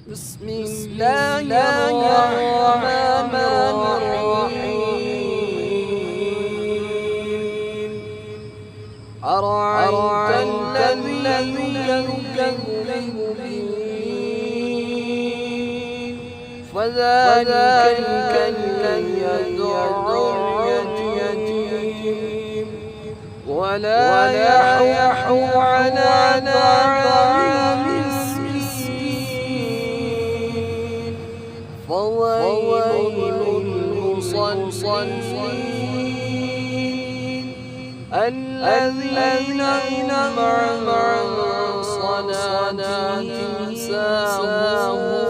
بسم الله الرحمن الرحيم. أرأيت الذي يكذب بالدين فذلك الذي يدع اليتيم ولا يحض على طعام المسكين فويل للمصلين الذين هم عن صلاتهم ساهون